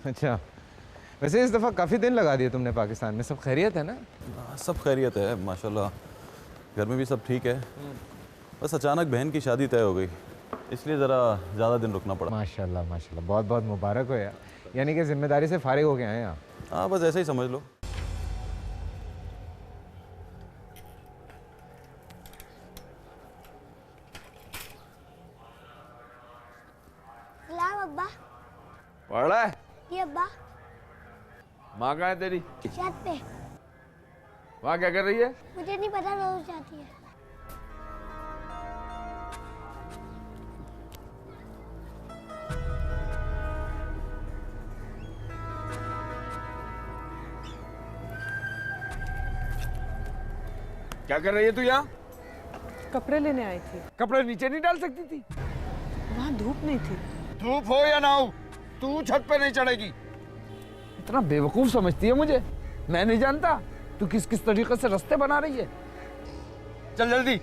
अच्छा, वैसे इस दफ़ा काफ़ी दिन लगा दिए तुमने पाकिस्तान में। सब खैरियत है ना? सब खैरियत है माशाल्लाह, घर में भी सब ठीक है। बस अचानक बहन की शादी तय हो गई, इसलिए ज़रा ज़्यादा दिन रुकना पड़ा। माशाल्लाह माशाल्लाह, बहुत बहुत मुबारक हो यार। यानी कि जिम्मेदारी से फारिग हो गए हैं आप। हाँ बस ऐसे ही समझ लो। सलाम अब्बा। पढ़ रहा है? जी अब्बा। माँ कहाँ है तेरी? छत पे। वहाँ क्या कर रही है? मुझे नहीं पता, रोज जाती है। क्या कर रही है तू यहाँ? कपड़े लेने आई थी। कपड़े नीचे नहीं डाल सकती थी? वहाँ धूप नहीं थी। धूप हो या ना हो, तू छत पे नहीं चढ़ेगी। इतना बेवकूफ समझती है मुझे? मैं नहीं जानता तू किस किस तरीके से रास्ते बना रही है। चल जल्दी।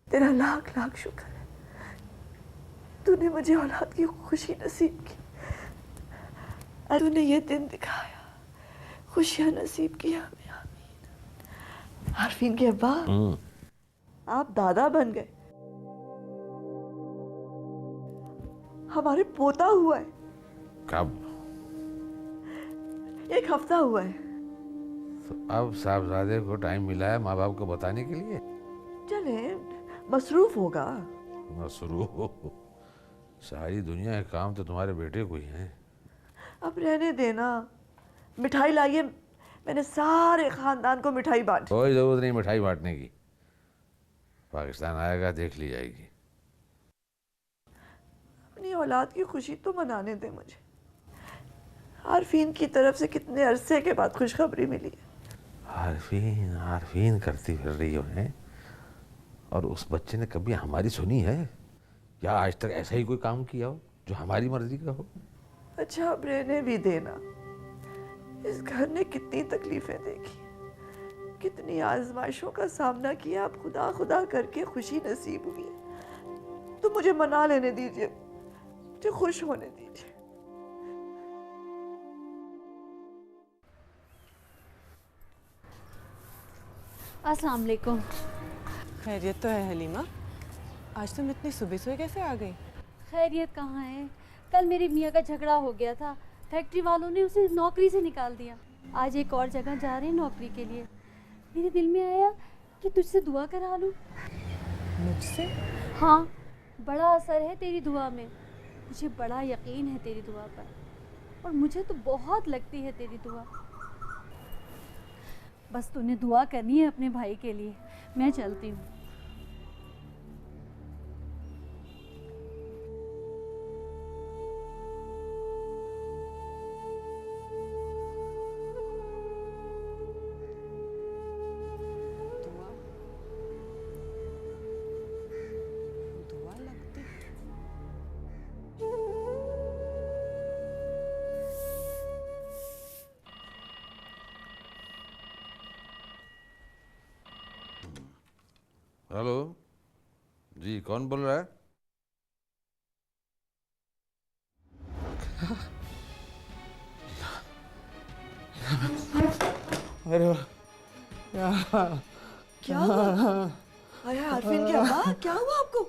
तेरा लाख लाख शुक्र है, तूने मुझे औलाद की खुशी नसीब की और तूने ये दिन दिखाया, खुशियां नसीब की हमें। आमीन। आरफीन के अब्बा, आप दादा बन गए। हमारे पोता हुआ है। कब? 1 हफ्ता हुआ है। तो अब साहबजादे को टाइम मिला है माँ बाप को बताने के लिए? चले, मसरूफ होगा। मसरूफ? सारी दुनिया के काम तो तुम्हारे बेटे को ही हैं। अब रहने देना। मिठाई लाइए, मैंने सारे खानदान को मिठाई बांटी। कोई जरूरत नहीं मिठाई बांटने की, पाकिस्तान आएगा देख ली जाएगी। अपनी औलाद की खुशी तो मनाने दे मुझे। आरफीन की तरफ से कितने अरसे के बाद खुशखबरी मिली है। आरफीन आरफीन करती फिर रही हो हैं, और उस बच्चे ने कभी हमारी सुनी है? या आज तक ऐसा ही कोई काम किया हो जो हमारी मर्जी का हो? अच्छा अब रहने भी देना। इस घर ने कितनी तकलीफें देखी, कितनी आजमाइशों का सामना किया, अब खुदा खुदा करके खुशी नसीब हुई है। तो मुझे मना लेने दीजिए, मुझे खुश होने दीजिए। अस्सलाम वालेकुम। खैरियत तो है हलीमा, आज तुम इतनी सुबह सुबह कैसे आ गई? खैरियत कहाँ है, कल मेरे मियाँ का झगड़ा हो गया था, फैक्ट्री वालों ने उसे नौकरी से निकाल दिया। आज एक और जगह जा रहे हैं नौकरी के लिए। मेरे दिल में आया कि तुझसे दुआ करा लूँ। मुझसे? हाँ, बड़ा असर है तेरी दुआ में, मुझे बड़ा यकीन है तेरी दुआ पर, और मुझे तो बहुत लगती है तेरी दुआ। बस तूने दुआ करनी है अपने भाई के लिए। मैं चलती हूँ। दुआ लगती। हेलो जी, कौन बोल रहा है? अरे क्या हुआ? आया आरफीन के अब्बा, क्या हुआ आपको?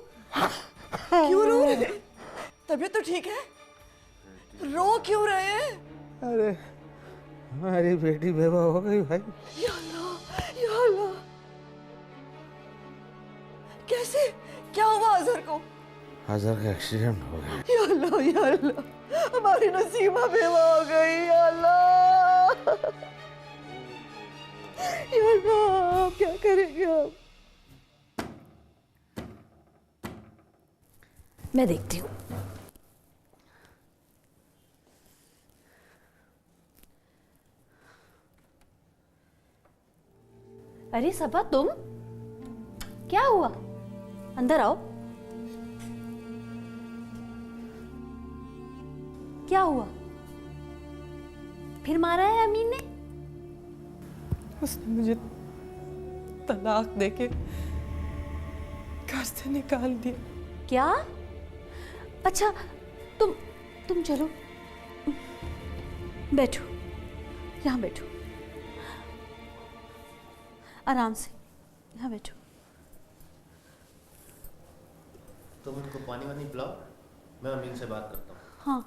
क्यों रो रहे हैं? तबीयत तो ठीक है? रो क्यों रहे हैं? अरे हमारी बेटी बेवा हो गई भाई। या अल्लाह, या अल्लाह। कैसे? क्या हुआ अजहर को? अजहर का एक्सीडेंट हो गया। या अल्लाह, या अल्लाह, हमारी नसीमा बेवा हो गई। या अल्लाह, या अल्लाह, आप क्या करेंगे आप? मैं देखती हूँ। अरे सबा, तुम? क्या हुआ? अंदर आओ। क्या हुआ? फिर मारा है अमीन ने? उसने मुझे तलाक देके घर से निकाल दिया। क्या? अच्छा, तुम चलो, बैठो, यहाँ बैठो, आराम से यहाँ बैठो। तुम इनको पानी वानी पिलाओ, मैं अमीन से बात करता हूँ। हाँ,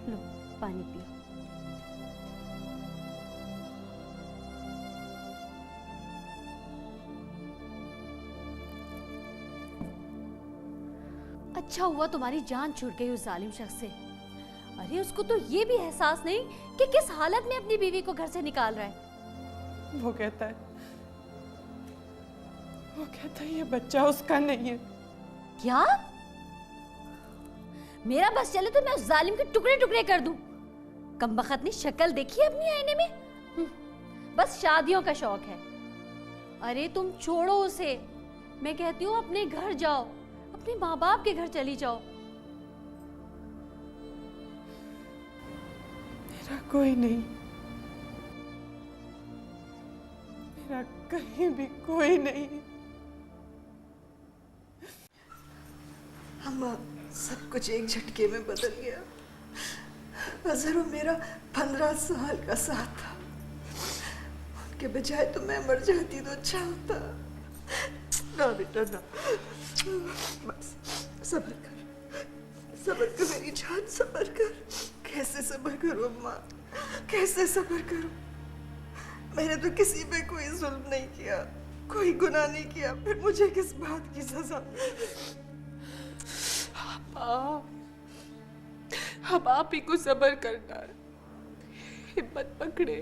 लो पानी पियो। अच्छा हुआ तुम्हारी जान छूट गई उस जालिम शख्स से। अरे उसको तो ये भी एहसास नहीं कि किस हालत में अपनी बीवी को घर से निकाल रहा है। वो कहता है ये बच्चा उसका नहीं है। क्या? मेरा बस चले तो मैं उस जालिम के टुकड़े टुकड़े कर दूं। कमबख्त ने शक्ल देखी है अपनी आईने में? बस शादियों का शौक है। अरे तुम छोड़ो उसे, मैं कहती हूँ अपने घर जाओ, अपने माँ बाप के घर चली जाओ। मेरा कोई नहीं, मेरा कहीं भी कोई नहीं। अम्मा, सब कुछ एक झटके में बदल गया। अजहर मेरा 15 साल का साथ था, उनके बजाय तो मैं मर जाती तो अच्छा होता। ना बेटा ना, बस सब्र कर मेरी जान, सब्र कर। कैसे सब्र करूं अम्मा, कैसे सब्र करूं? मैंने तो किसी पे कोई जुल्म नहीं किया, कोई गुनाह नहीं किया, फिर मुझे किस बात की सजा? अब आप ही को सब्र करना है। हिम्मत पकड़े,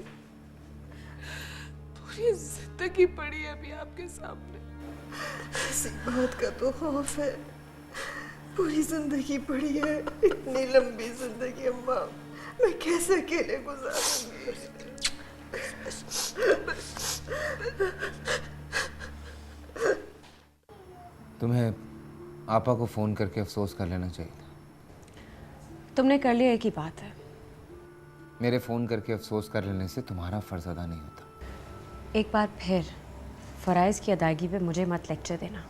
पूरी जिंदगी पड़ी है अभी आपके सामने। इसी बात का तो खौफ है, पूरी जिंदगी पड़ी है, इतनी लंबी जिंदगी अम्मा, मैं कैसे अकेले गुजारूंगी? तुम्हें आपा को फ़ोन करके अफसोस कर लेना चाहिए था। तुमने कर लिया, एक ही बात है। मेरे फ़ोन करके अफसोस कर लेने से तुम्हारा फ़र्ज़ अदा नहीं होता। एक बार फिर फ़राइज़ की अदायगी पे मुझे मत लेक्चर देना।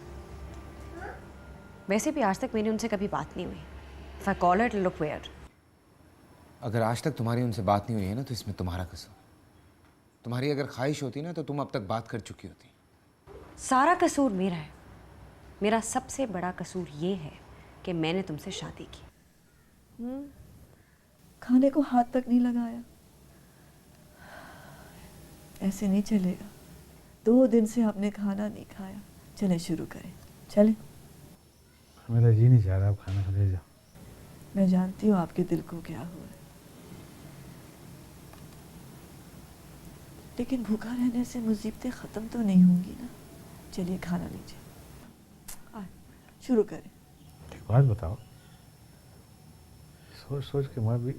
वैसे भी आज तक मेरी उनसे कभी बात नहीं हुई। If I call it, look weird. अगर आज तक तुम्हारी उनसे बात नहीं हुई है ना, तो इसमें तुम्हारा कसूर। तुम्हारी अगर ख्वाहिश होती ना, तो तुम अब तक बात कर चुकी होती। सारा कसूर मेरा है। मेरा सबसे बड़ा कसूर ये है कि मैंने तुमसे शादी की। खाने को हाथ तक नहीं लगाया। ऐसे नहीं चलेगा, 2 दिन से आपने खाना नहीं खाया। चले शुरू करें, चले। मेरा जी नहीं चाह रहा, आप खाना खा ले जाओ। मैं जानती हूँ आपके दिल को क्या हुआ है, लेकिन भूखा रहने से मुसीबतें ख़त्म तो नहीं होंगी ना। चलिए खाना लीजिए, शुरू करें। एक बात बताओ, सोच सोच के मैं भी,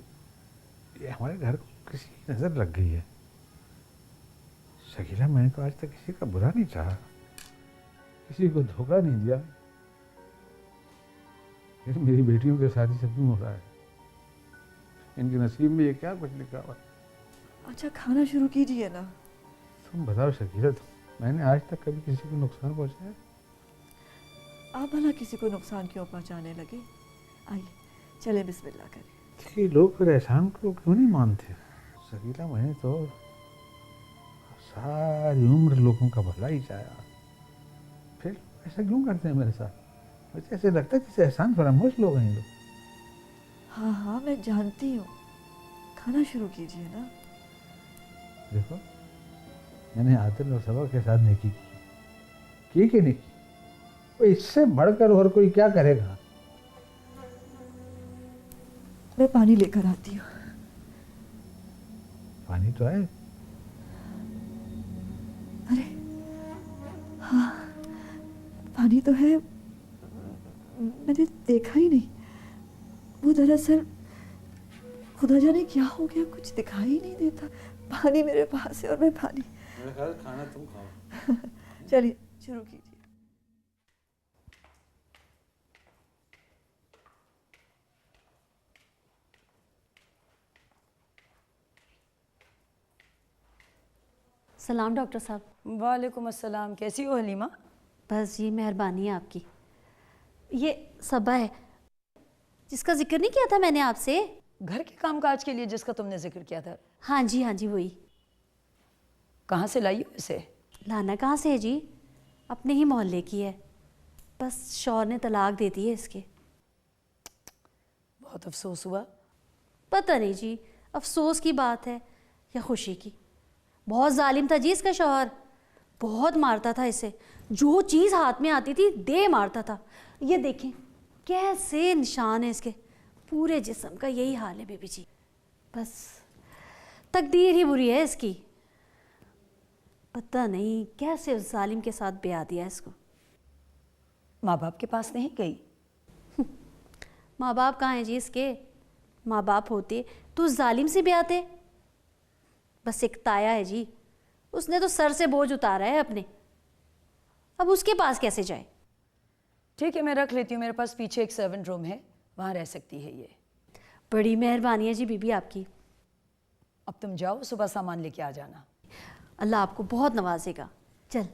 ये हमारे घर को किसी की नज़र लग गई है। शकीला, मैंने तो आज तक किसी का बुरा नहीं चाहा, किसी को धोखा नहीं दिया, फिर मेरी बेटियों के साथ ही सब क्यों हो रहा है? इनके नसीब में ये क्या कुछ लिखा हुआ? अच्छा खाना शुरू कीजिए ना। तुम बताओ शकीला, मैंने आज तक कभी किसी को नुकसान पहुंचाया? आप भला किसी को नुकसान क्यों पहुंचाने लगे? आइए चले बिस्मिल्लाह करें। ये लोग फिर एहसान को क्यों नहीं मानते? शकीला, मैंने तो सारी उम्र लोगों का भला ही चाहा, फिर ऐसा क्यों करते हैं मेरे साथ? मुझे ऐसे लगता है जैसे एहसान फरामोश लोग हैं ये लोग। हाँ हाँ मैं जानती हूँ, खाना शुरू कीजिए ना। देखो, मैंने आदिल और सबा के साथ नेकी की कि नहीं की? वो इससे बढ़कर और कोई क्या करेगा? मैं पानी लेकर आती हूँ। पानी तो है। अरे हाँ, पानी तो है, मैंने देखा ही नहीं। वो दरअसल खुदा जाने क्या हो गया, कुछ दिखाई ही नहीं देता। पानी मेरे पास है और मैं पानी। खाना तुम खाओ। चलिए शुरू कीजिए। सलाम डॉक्टर साहब। वालेकुम अस्सलाम। कैसी हो हलीमा? बस ये मेहरबानी है आपकी। ये सबा है जिसका जिक्र नहीं किया था मैंने आपसे, घर के कामकाज के लिए जिसका तुमने जिक्र किया था। हाँ जी वही। कहाँ से लाई हो इसे? लाना कहाँ से है जी, अपने ही मोहल्ले की है। बस शौहर ने तलाक दे दी है इसके। बहुत अफसोस हुआ। पता नहीं जी, अफसोस की बात है या खुशी की। बहुत जालिम था जी इसका शौहर, बहुत मारता था इसे। जो चीज़ हाथ में आती थी दे मारता था। ये देखें कैसे निशान है इसके, पूरे जिस्म का यही हाल है बेबी जी। बस तकदीर ही बुरी है इसकी। पता नहीं कैसे उस जालिम के साथ ब्याह दिया इसको। माँ बाप के पास नहीं गई? माँ बाप कहाँ हैं जी इसके? माँ बाप होते तो उस जालिम से ब्याहते। बस एक ताया है जी, उसने तो सर से बोझ उतारा है अपने, अब उसके पास कैसे जाए। ठीक है, मैं रख लेती हूँ। मेरे पास पीछे एक सर्वेंट रूम है, वहाँ रह सकती है ये। बड़ी मेहरबानी है जी बीबी आपकी। अब तुम जाओ, सुबह सामान लेके आ जाना। अल्लाह आपको बहुत नवाजेगा। चल।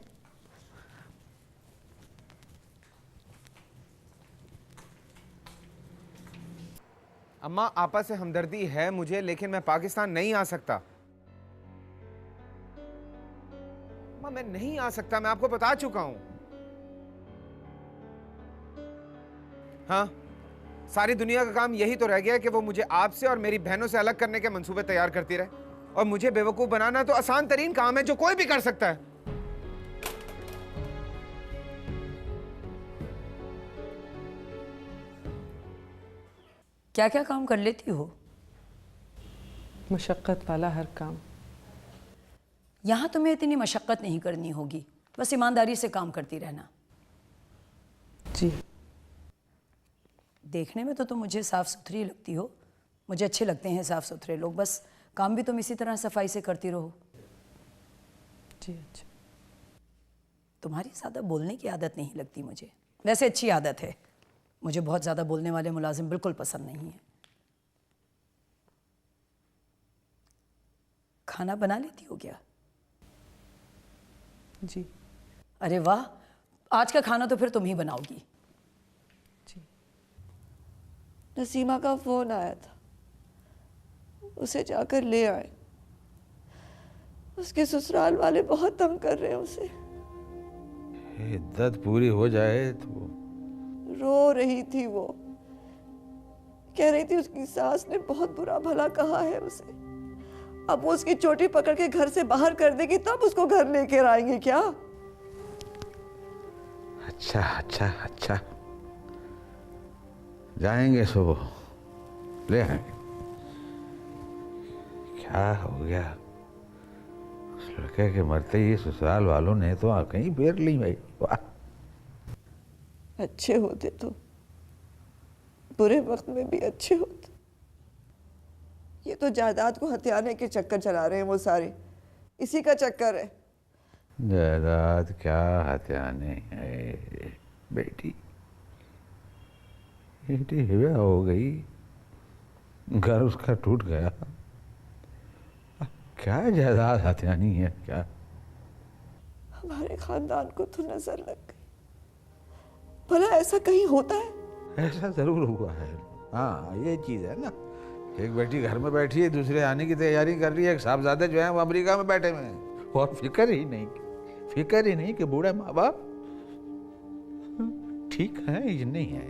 अम्मा, आपा से हमदर्दी है मुझे, लेकिन मैं पाकिस्तान नहीं आ सकता। अम्मा मैं नहीं आ सकता, मैं आपको बता चुका हूं। हाँ, सारी दुनिया का काम यही तो रह गया कि वो मुझे आपसे और मेरी बहनों से अलग करने के मंसूबे तैयार करती रहे, और मुझे बेवकूफ बनाना तो आसान तरीन काम है जो कोई भी कर सकता है। क्या क्या काम कर लेती हो? मशक्क़त वाला हर काम। यहाँ तुम्हें इतनी मशक्क़त नहीं करनी होगी, बस ईमानदारी से काम करती रहना। जी। देखने में तो तुम मुझे साफ़ सुथरी लगती हो, मुझे अच्छे लगते हैं साफ़ सुथरे लोग। बस काम भी तुम इसी तरह सफाई से करती रहो। जी अच्छा। तुम्हारी ज़्यादा बोलने की आदत नहीं लगती मुझे। वैसे अच्छी आदत है, मुझे बहुत ज़्यादा बोलने वाले मुलाजिम बिल्कुल पसंद नहीं है। खाना बना लेती हो क्या? जी। अरे वाह, आज का खाना तो फिर तुम ही बनाओगी। जी। नसीमा का फ़ोन आया था, उसे जाकर ले आए। उसके ससुराल वाले बहुत तंग कर रहे हैं उसे। इद्दत पूरी हो जाए तो। रो रही थी वो, कह रही थी उसकी सास ने बहुत बुरा भला कहा है उसे। अब वो उसकी चोटी पकड़ के घर से बाहर कर देगी तब उसको घर लेकर आएंगे क्या? अच्छा अच्छा अच्छा, जाएंगे सुबह ले आएंगे। क्या हो गया? उस लड़के के मरते ही ससुराल वालों ने तो आंखें ही फेर ली भाई। वाह, अच्छे होते तो बुरे वक्त में भी अच्छे होते। ये तो जायदाद को हथियाने के चक्कर चला रहे हैं वो सारे, इसी का चक्कर है। जायदाद क्या हथियाने है बेटी? बेटी हिवा हो गई, घर उसका टूट गया, क्या जायदाद हथियानी है क्या? हमारे खानदान को तो नजर लग गई। भला ऐसा कहीं होता है? ऐसा जरूर हुआ है। हाँ ये चीज़ है ना, एक बेटी घर में बैठी है, दूसरे आने की तैयारी कर रही है। एक साहबजादे जो है वो अमेरिका में बैठे हुए हैं, और फिक्र ही नहीं कि बूढ़े माँ बाप ठीक है या नहीं है।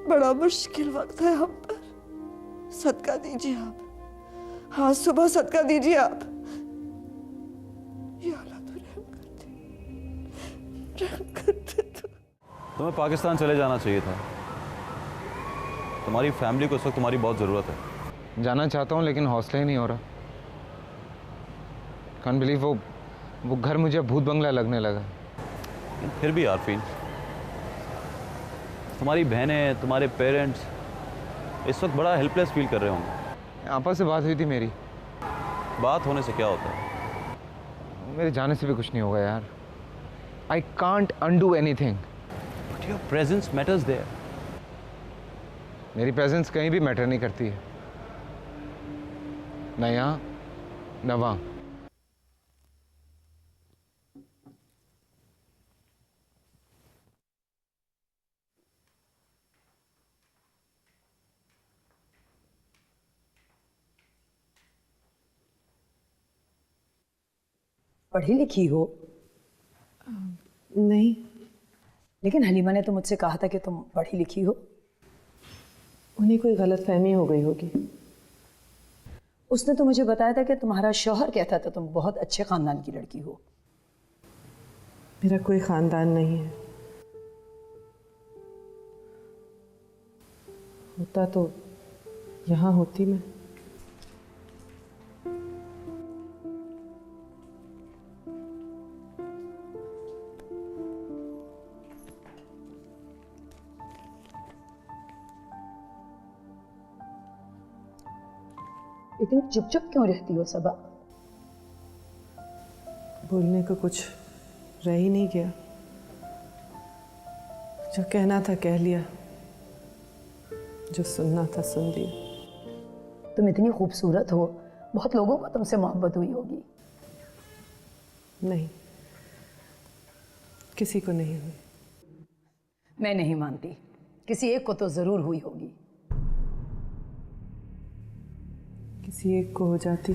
बड़ा मुश्किल वक्त है हम पर, सदका दीजिए आप। हाँ, सुबह सदका दीजिए आप। या अल्लाह तू रहम करते तू। तुम्हें पाकिस्तान चले जाना चाहिए था। तुम्हारी फैमिली को इस वक्त तुम्हारी बहुत ज़रूरत है। जाना चाहता हूँ लेकिन हौसला ही नहीं हो रहा। कांट बिलीव वो घर मुझे भूत बंगला लगने लगा। फिर भी आरफीन, तुम्हारी बहनें, तुम्हारे पेरेंट्स इस वक्त बड़ा हेल्पलेस फील कर रहे होंगे। आपा से बात हुई थी मेरी। बात होने से क्या होता है? मेरे जाने से भी कुछ नहीं होगा यार। I can't undo anything. But your presence matters there. मेरी प्रेजेंस कहीं भी मैटर नहीं करती है, न यहाँ न वहाँ। पढ़ी लिखी हो? नहीं। लेकिन हलीमा ने तो मुझसे कहा था कि तुम पढ़ी लिखी हो। उन्हें कोई गलतफहमी हो गई होगी। उसने तो मुझे बताया था कि तुम्हारा शौहर कहता था तुम बहुत अच्छे खानदान की लड़की हो। मेरा कोई खानदान नहीं है। होता तो यहाँ होती मैं। इतनी चुप चुप क्यों रहती हो सबा? बोलने को कुछ रह ही नहीं गया। जो कहना था कह लिया, जो सुनना था सुन लिया। तुम इतनी खूबसूरत हो, बहुत लोगों को तुमसे मोहब्बत हुई होगी। नहीं, किसी को नहीं हुई। मैं नहीं मानती, किसी एक को तो जरूर हुई होगी। किसी एक को हो जाती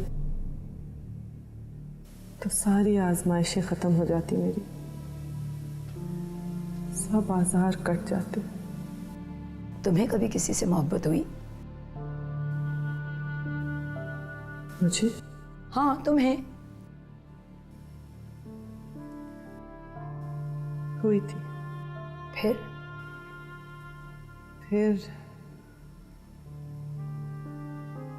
तो सारी आजमाइशें खत्म हो जाती मेरी, सब आज़ार कट जाते। तुम्हें कभी किसी से मोहब्बत हुई? मुझे? हाँ, तुम्हें। हुई थी।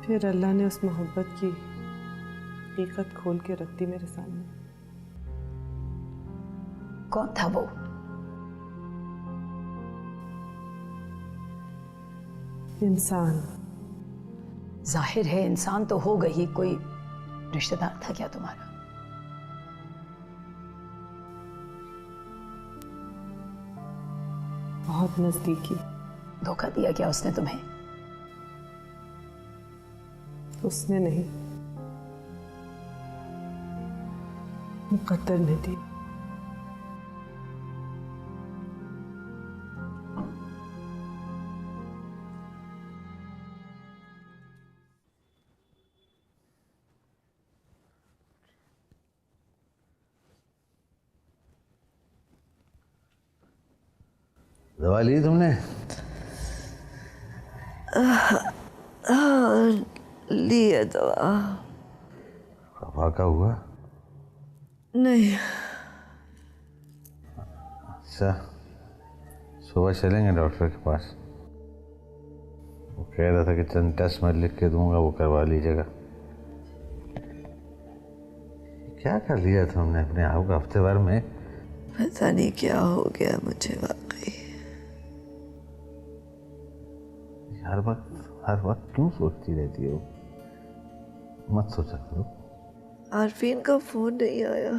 फिर अल्लाह ने उस मोहब्बत की हकीकत खोल के रख दी मेरे सामने। कौन था वो? इंसान। जाहिर है इंसान तो हो गई, कोई रिश्तेदार था क्या तुम्हारा? बहुत नजदीकी। धोखा दिया क्या उसने तुम्हें? उसने नहीं, मुकद्दर ने दी। दवा ली तुमने? ली है दवा। खफा का हुआ? नहीं। अच्छा, सुबह चलेंगे डॉक्टर के पास। वो कह रहा था कि चंद टेस्ट मैं लिख के दूंगा, वो करवा लीजिएगा। क्या कर लिया तुमने अपने आप को हफ्ते भर में? पता नहीं क्या हो गया मुझे वाकई। हर वक्त क्यों सोचती रहती हो? मत सोचा करो। आरफीन का फोन नहीं आया,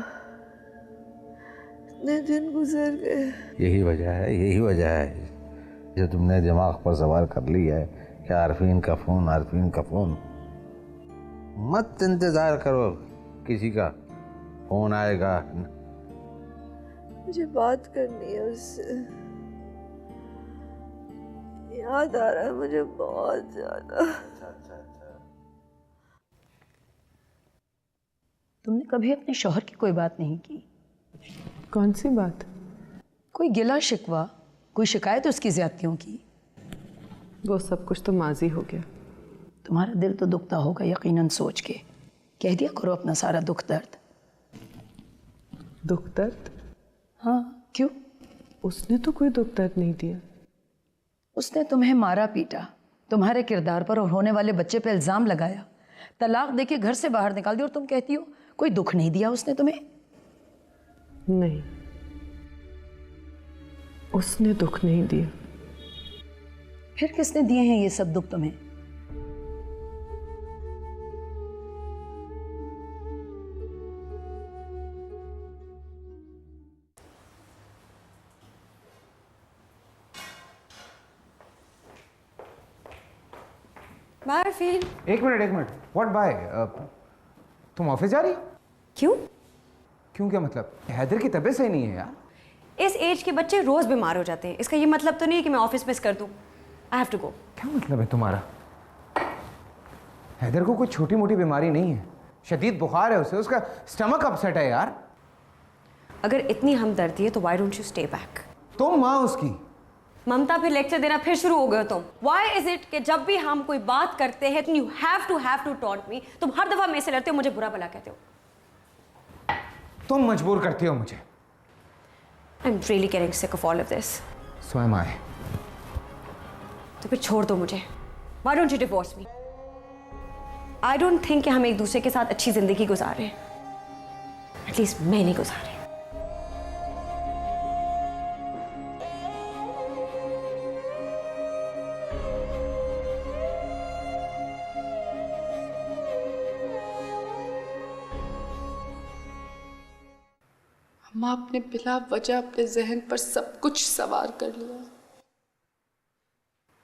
इतने दिन गुजर गए। यही वजह है जो तुमने दिमाग पर सवार कर लिया है कि आरफीन का फोन। मत इंतजार करो किसी का, फोन आएगा। मुझे बात करनी है उससे, याद आ रहा है मुझे बहुत ज्यादा। तुमने कभी अपने शौहर की कोई बात नहीं की? कौन सी बात? कोई गिला शिकवा, कोई शिकायत उसकी ज्यादतियों की? वो सब कुछ तो माजी हो गया। तुम्हारा दिल तो दुखता होगा यकीनन सोच के। कह दिया करो अपना सारा दुख दर्द। दुख दर्द? हाँ, क्यों? उसने तो कोई दुख दर्द नहीं दिया। उसने तुम्हें मारा पीटा, तुम्हारे किरदार पर और होने वाले बच्चे पे इल्ज़ाम लगाया, तलाक देके घर से बाहर निकाल दिया, और तुम कहती हो कोई दुख नहीं दिया उसने तुम्हें? नहीं, उसने दुख नहीं दिया। फिर किसने दिए हैं ये सब दुख तुम्हें? Bye feel. एक मिनट। What bye? तुम ऑफिस जा रही? क्यों क्या मतलब? हैदर की तबीयत सही नहीं है यार। इस एज के बच्चे रोज बीमार हो जाते हैं, इसका ये मतलब तो नहीं कि मैं ऑफिस मिस कर दूं। I have to go. क्या मतलब है तुम्हारा? हैदर को कोई छोटी मोटी बीमारी नहीं है, शदीद बुखार है उसे, उसका स्टमक अपसेट है यार। अगर इतनी हमदर्दी है तो why don't you stay back? तुम माँ उसकी। ममता, फिर लेक्चर देना फिर शुरू हो गए तुम। व्हाई इज इट कि जब भी हम कोई बात करते हैं यू हैव टू टॉन्ट मी, तुम हर दफा मेरे से लड़ते हो, मुझे बुरा भला कहते हो। तुम मजबूर करती हो मुझे। I am really getting sick of all of this. So am I. तो फिर छोड़ दो मुझे। Why don't you divorce me? I don't think कि हम एक दूसरे के साथ अच्छी जिंदगी गुजार रहे हैं। एटलीस्ट मैं नहीं गुजार रही। अम्मा, आपने बिला वजह अपने जहन पर सब कुछ सवार कर लिया।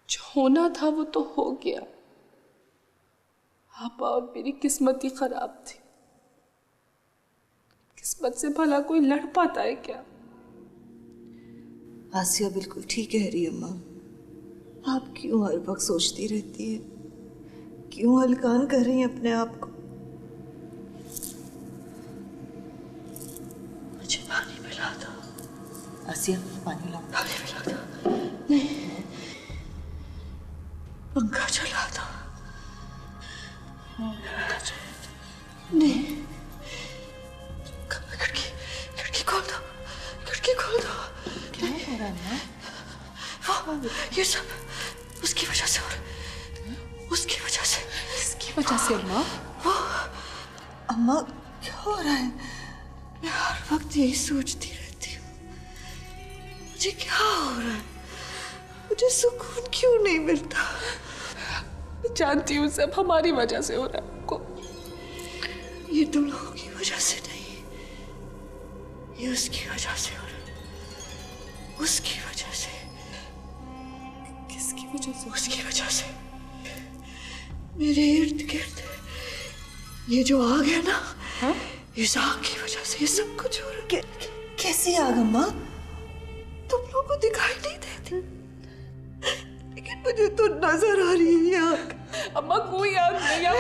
जो होना था वो तो हो गया। आपा और मेरी किस्मत ही खराब थी। किस्मत से भला कोई लड़ पाता है क्या? आसिया बिल्कुल ठीक कह रही है माँ। आप क्यों हर वक्त सोचती रहती है, क्यों हलकान कर रही हैं अपने आप को? मुझे पानी पिला दो। आसिया, पानी लाओ। पानी पिला दो। नहीं, पंखा चला दो। नहीं, खिड़की खोल दो, खिड़की खोल दो। क्या हो रहा है? वो ये सब उसकी वजह से हो रहा है, उसकी वजह से। किसकी वजह से अम्मा? वो अम्मा, क्या हो रहा है? मैं हर वक्त यही सोचती रहती हूँ, मुझे क्या हो रहा है, मुझे सुकून क्यों नहीं मिलता? मैं जानती हूँ सब हमारी वजह से हो रहा है। आपको ये तुम लोगों की वजह से नहीं, ये उसकी वजह से हो रहा है, उसकी वजह से। किसकी वजह से? उसकी वजह से। मेरे इर्द गिर्द ये जो आग है ना, हा? इस आग की वजह से ये सब कुछ हो रहा है। कैसी आग अम्मा? तुम लोगों को दिखाई नहीं देती, लेकिन मुझे तो नजर आ रही है ये आग। अम्मा, कोई आग नहीं है।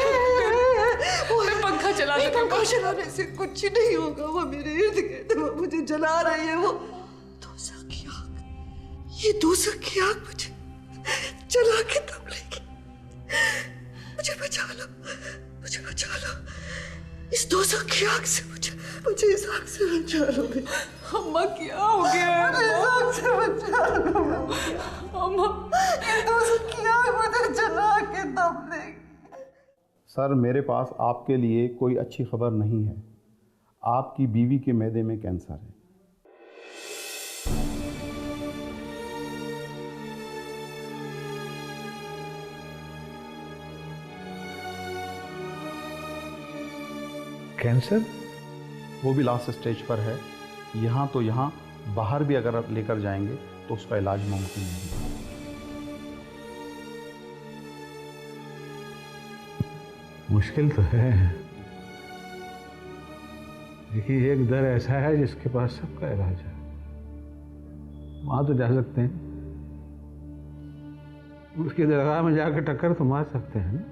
मैं पंखा चला देती हूँ। पंखा चलाने से कुछ नहीं होगा, वो मेरे इर्द गिर्द वो मुझे जला रही है। वो दोज़ख की आग, ये दोज़ख की आग मुझे जला के दम लेगी। मुझे बचा लो, मुझे बचा लो इस दोज़ख की आग से। मुझे इस आग से बचा लो। अम्मा, क्या हो गया है? इस आग से बचा लो अम्मा, इस दोज़ख की आग मुझे जला के दम लेगी। सर, मेरे पास आपके लिए कोई अच्छी खबर नहीं है। आपकी बीवी के मैदे में कैंसर है। कैंसर? वो भी लास्ट स्टेज पर है। यहाँ तो यहाँ, बाहर भी अगर आप लेकर जाएंगे तो उसका इलाज मुमकिन नहीं है। मुश्किल तो है, देखिए एक दर ऐसा है जिसके पास सबका इलाज है। वहां तो जा सकते हैं, उसकी दरगाह में जाकर टक्कर तो मार सकते हैं ना।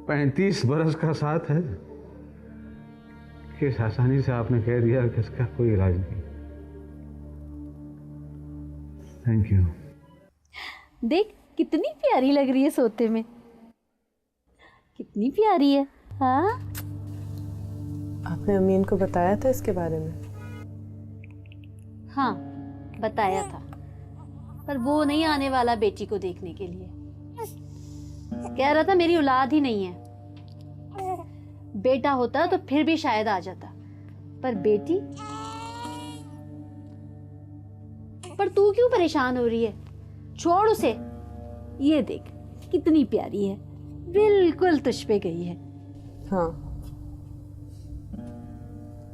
35 बरस का साथ है, किस आसानी से आपने कह दिया कि इसका कोई इलाज नहीं। Thank you. देख कितनी प्यारी लग रही है सोते में, कितनी प्यारी है। हाँ, आपने अमीन को बताया था इसके बारे में? हाँ बताया था, पर वो नहीं आने वाला बेटी को देखने के लिए। कह रहा था मेरी औलाद ही नहीं है, बेटा होता तो फिर भी शायद आ जाता, पर बेटी। पर तू क्यों परेशान हो रही है? छोड़ उसे। ये देख कितनी प्यारी है, बिल्कुल तुझ पे गई है। हाँ,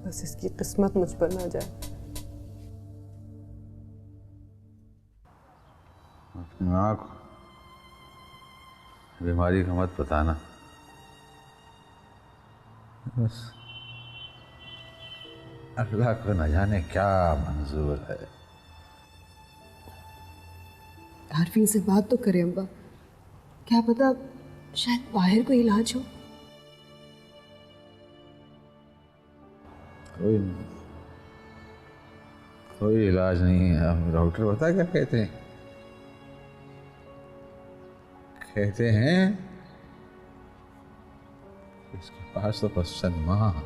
बस इसकी किस्मत मुझ पर ना जाए। अपनी माँ को बीमारी का मत बताना, बस अल्लाह को न जाने क्या मंजूर है। आरफीन से बात तो करें अम्बा, क्या पता शायद बाहर कोई इलाज हो। कोई इलाज नहीं है। हम डॉक्टर बता क्या कहते हैं? कहते हैं इसके पास तो पसंद माँ है।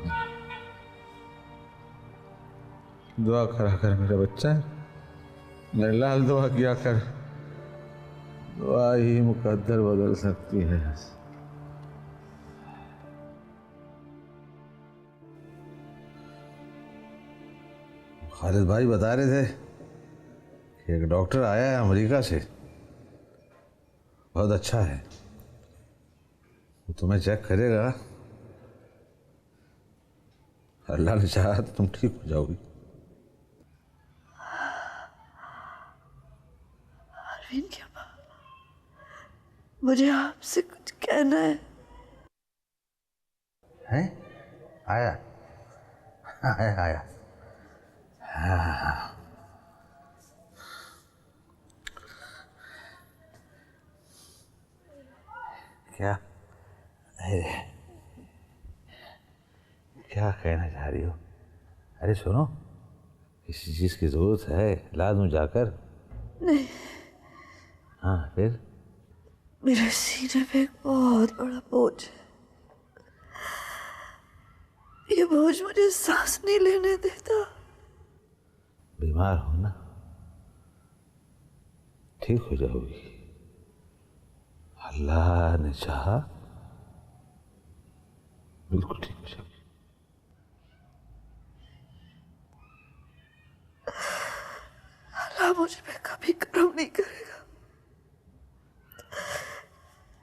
दुआ करा कर मेरा बच्चा, मेरे लाल दुआ किया कर। दुआ ही मुकद्दर बदल सकती है। खालिद भाई बता रहे थे कि एक डॉक्टर आया है अमेरिका से, बहुत अच्छा है, वो तुम्हें चेक करेगा। अल्लाह ने चाहा तो तुम ठीक हो जाओगी। अरविंद क्या बात, मुझे आपसे कुछ कहना है। हैं? आया आया आया। हाँ। क्या? अरे क्या कहना चाह रही हो? अरे सुनो, किसी चीज़ की ज़रूरत है, ला दूँ जाकर? नहीं। हाँ फिर? मेरे सीने पे एक बहुत बड़ा बोझ है। ये बोझ मुझे सांस नहीं लेने देता। बीमार हो ना, ठीक हो जाओगी। अल्लाह ने चाहा बिल्कुल ठीक हो जाओगी। अल्लाह मुझ पे कभी करम नहीं करेगा।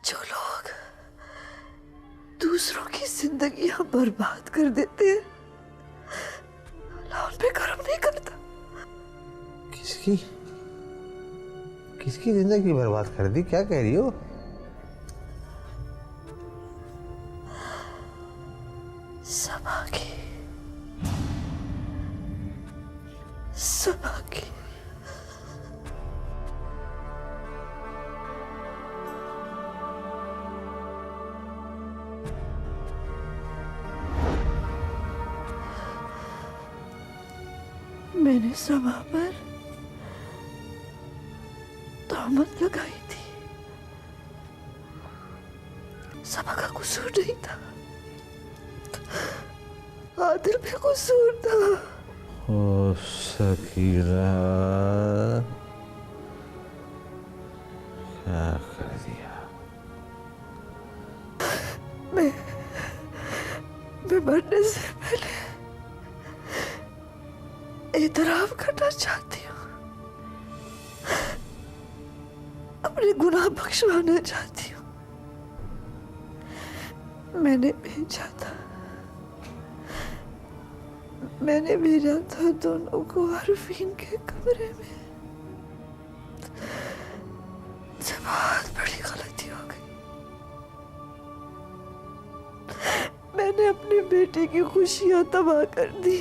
जो लोग दूसरों की जिंदगियां बर्बाद कर देते हैं, अल्लाह उन पे करम नहीं करता। किसकी किसकी जिंदगी बर्बाद कर दी? क्या कह रही हो? सबा की। सबा की। मैंने सबा पर तहमत लगाई थी। सबा का कसूर नहीं था, आदिल पे कसूर था। ओ सकीरा, क्या कर दिया? मैं मरने से पहले एतराफ करना चाहती हूँ, अपने गुनाह बख्शवाना चाहती हूँ। मैंने भेजा था दोनों को अरफीन के कमरे में। से बहुत बड़ी गलती हो गई। मैंने अपनी बेटी की खुशियां तबाह कर दी,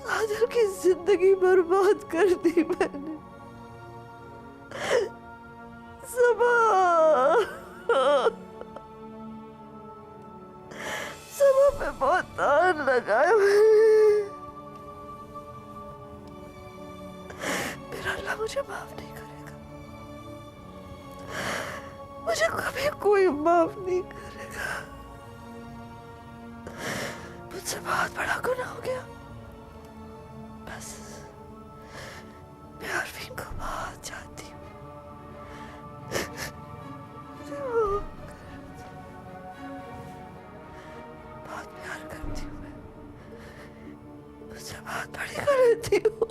आदिल की जिंदगी बर्बाद कर दी मैंने। सबा पे बहुत तार लगाया मेरा अल्लाह मुझे माफ नहीं करेगा। मुझे कभी कोई माफ नहीं करेगा। मुझसे बहुत बड़ा गुनाह हो गया। बस मैं अरविंद को बहुत चाहती हूँ। बहुत प्यार करती हूँ मैं। मुझसे बहुत बड़ी गलती हो